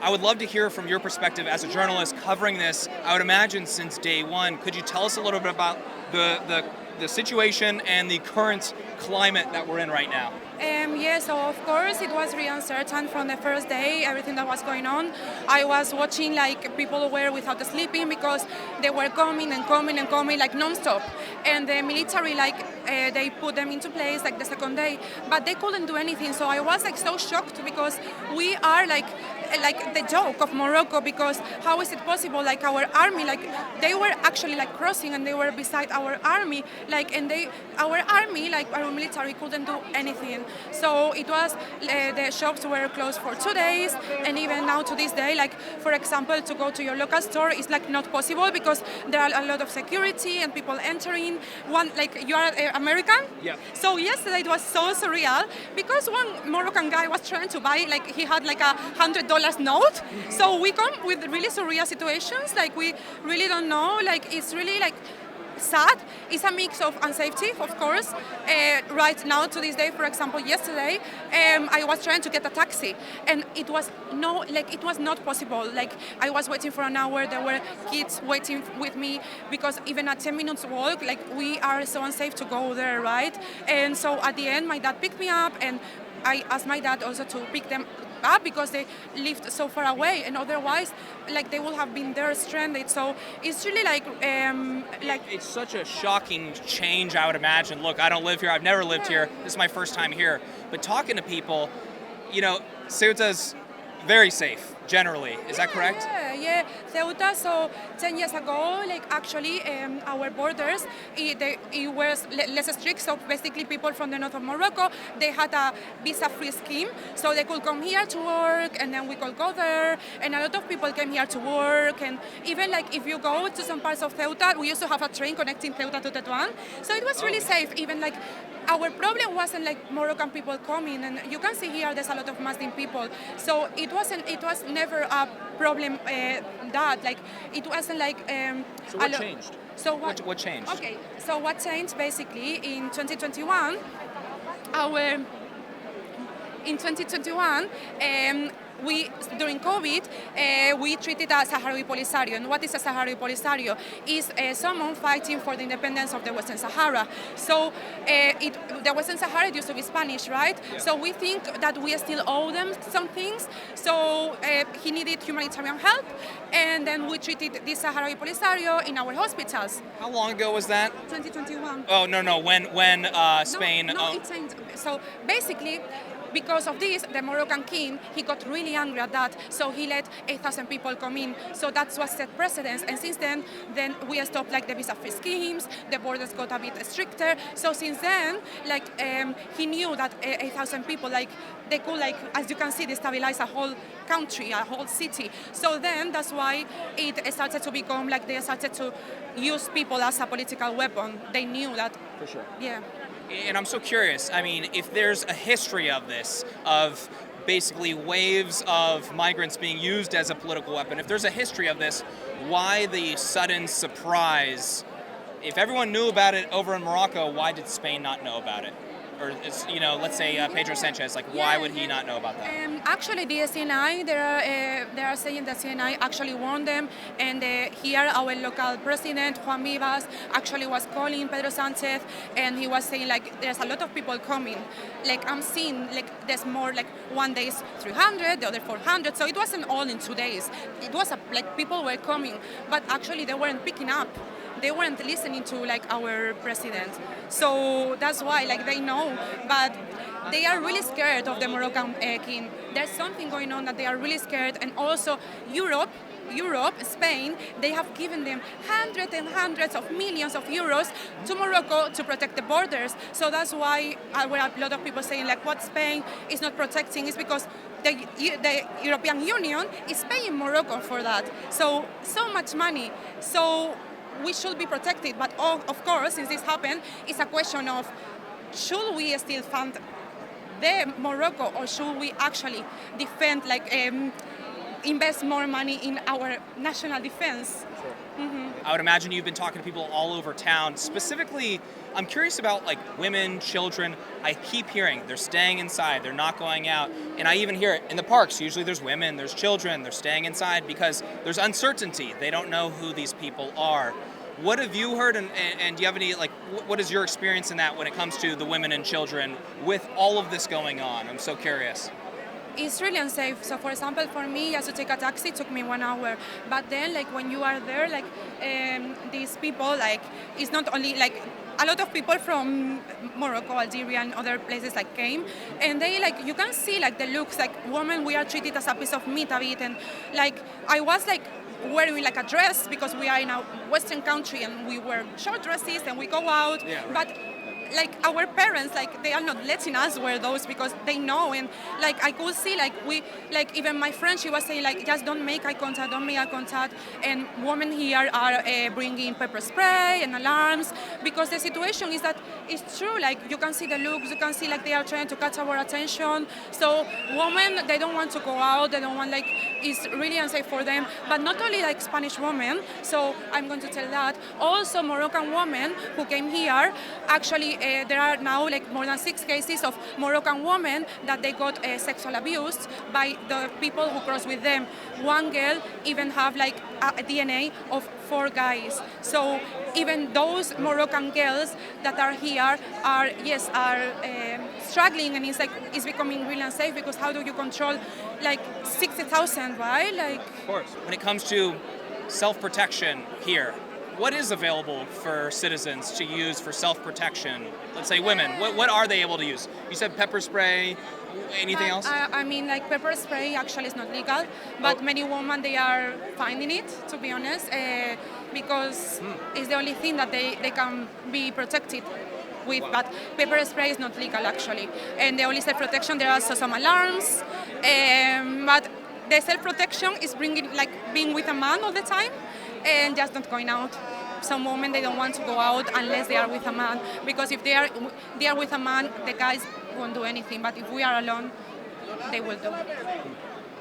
I would love to hear from your perspective as a journalist covering this, I would imagine since day one. Could you tell us a little bit about the situation and the current climate that we're in right now? Yeah, so of course it was really uncertain from the first day, everything that was going on. I was watching like people were without sleeping because they were coming and coming and coming like non-stop. And the military they put them into place like the second day, but they couldn't do anything. So I was like so shocked because we are like the joke of Morocco, because how is it possible, like our army, like they were actually like crossing and they were beside our army, like, and our army, like our military couldn't do anything. So it was the shops were closed for 2 days, and even now to this day, like for example to go to your local store is like not possible because there are a lot of security and people entering. One, like, you are American? Yeah. So yesterday it was so surreal because one Moroccan guy was trying to buy, like he had like $100 note. So we come with really surreal situations, like we really don't know, like it's really like sad. It's a mix of unsafety, of course. Right now, to this day, for example, yesterday, I was trying to get a taxi, and it was not possible. Like I was waiting for an hour. There were kids waiting with me because even a 10 minutes walk, like we are so unsafe to go there, right? And so at the end, my dad picked me up, and I asked my dad also to pick them up because they lived so far away, and otherwise, like they would have been there stranded. So it's really like It's such a shocking change, I would imagine. Look, I don't live here. I've never lived here. This is my first time here. But talking to people, Ceuta's very safe, generally. Is that correct? Yeah. Ceuta, so 10 years ago, like actually our borders, it was less strict. So basically people from the north of Morocco, they had a visa-free scheme. So they could come here to work, and then we could go there. And a lot of people came here to work. And even like if you go to some parts of Ceuta, we used to have a train connecting Ceuta to Tetuan. So it was really safe. Even like our problem wasn't like Moroccan people coming, and you can see here there's a lot of Muslim people. So it was never a problem that like it wasn't like. So what changed? So what changed? Okay, so what changed basically in 2021? Our in 2021. We, during COVID, we treated a Sahrawi Polisario. And what is a Sahrawi Polisario? Is someone fighting for the independence of the Western Sahara. So the Western Sahara used to be Spanish, right? Yeah. So we think that we still owe them some things. So he needed humanitarian help, and then we treated this Sahrawi Polisario in our hospitals. How long ago was that? 2021. Oh, no. When Spain... No, it changed. So basically, because of this, the Moroccan king, he got really angry at that, so he let 8,000 people come in. So that's what set precedence. And since then we stopped like the visa-free schemes, the borders got a bit stricter. So since then, like he knew that 8,000 people, like they could, like as you can see, destabilize a whole country, a whole city. So then that's why it started to become like they started to use people as a political weapon. They knew that. For sure. Yeah. And I'm so curious, I mean, if there's a history of this, of basically waves of migrants being used as a political weapon, if there's a history of this, why the sudden surprise? If everyone knew about it over in Morocco, why did Spain not know about it? Or, let's say Pedro Sanchez, like why would he not know about that? Actually, the CNI, they are saying that CNI actually warned them, and here our local president, Juan Vivas, actually was calling Pedro Sanchez, and he was saying like there's a lot of people coming. Like I'm seeing like there's more, like one day is 300, the other 400, so it wasn't all in 2 days. It was like people were coming, but actually they weren't picking up. They weren't listening to like our president. So that's why like they know, but they are really scared of the Moroccan king. There's something going on that they are really scared. And also Europe, Spain, they have given them hundreds and hundreds of millions of euros to Morocco to protect the borders. So that's why were a lot of people saying like what Spain is not protecting is because the European Union is paying Morocco for that. So much money. So we should be protected, but of course, since this happened, it's a question of should we still fund the Morocco or should we actually defend like invest more money in our national defense. I would imagine you've been talking to people all over town. Specifically, I'm curious about like women, children. I keep hearing they're staying inside, they're not going out. And I even hear it in the parks. Usually there's women, there's children, they're staying inside because there's uncertainty. They don't know who these people are. What have you heard, and do you have any, like, what is your experience in that when it comes to the women and children with all of this going on? I'm so curious. It's really unsafe. So, for example, for me, just to take a taxi took me 1 hour. But then, like, when you are there, like, these people, like, it's not only like a lot of people from Morocco, Algeria, and other places like came, and they like you can see like the looks like women. We are treated as a piece of meat a bit, and like I was like wearing like a dress because we are in a Western country and we wear short dresses and we go out, Yeah, right. but like our parents like they are not letting us wear those because they know, and like I could see like we like even my friend, she was saying like just don't make eye contact, and women here are bringing pepper spray and alarms because the situation is that it's true, like you can see the looks, you can see like they are trying to catch our attention. So women, they don't want to go out, they don't want, like, it's really unsafe for them. But not only like Spanish women, so I'm going to tell that also Moroccan women who came here. Actually there are now like more than 6 cases of Moroccan women that they got sexual abused by the people who crossed with them. One girl even have like a DNA of 4 guys. So even those Moroccan girls that are here are struggling, and it's like it's becoming really unsafe because how do you control like 60,000, right? Like, Of course. When it comes to self-protection here, what is available for citizens to use for self-protection? Let's say women. What are they able to use? You said pepper spray. Anything else? I mean, like pepper spray actually is not legal, but many women they are finding it, to be honest, because it's the only thing that they can be protected with. But pepper spray is not legal actually, and the only self-protection, there are also some alarms, but the self-protection is being with a man all the time and just not going out. Some women, they don't want to go out unless they are with a man, because if they are with a man, the guys won't do anything. But if we are alone, they will do.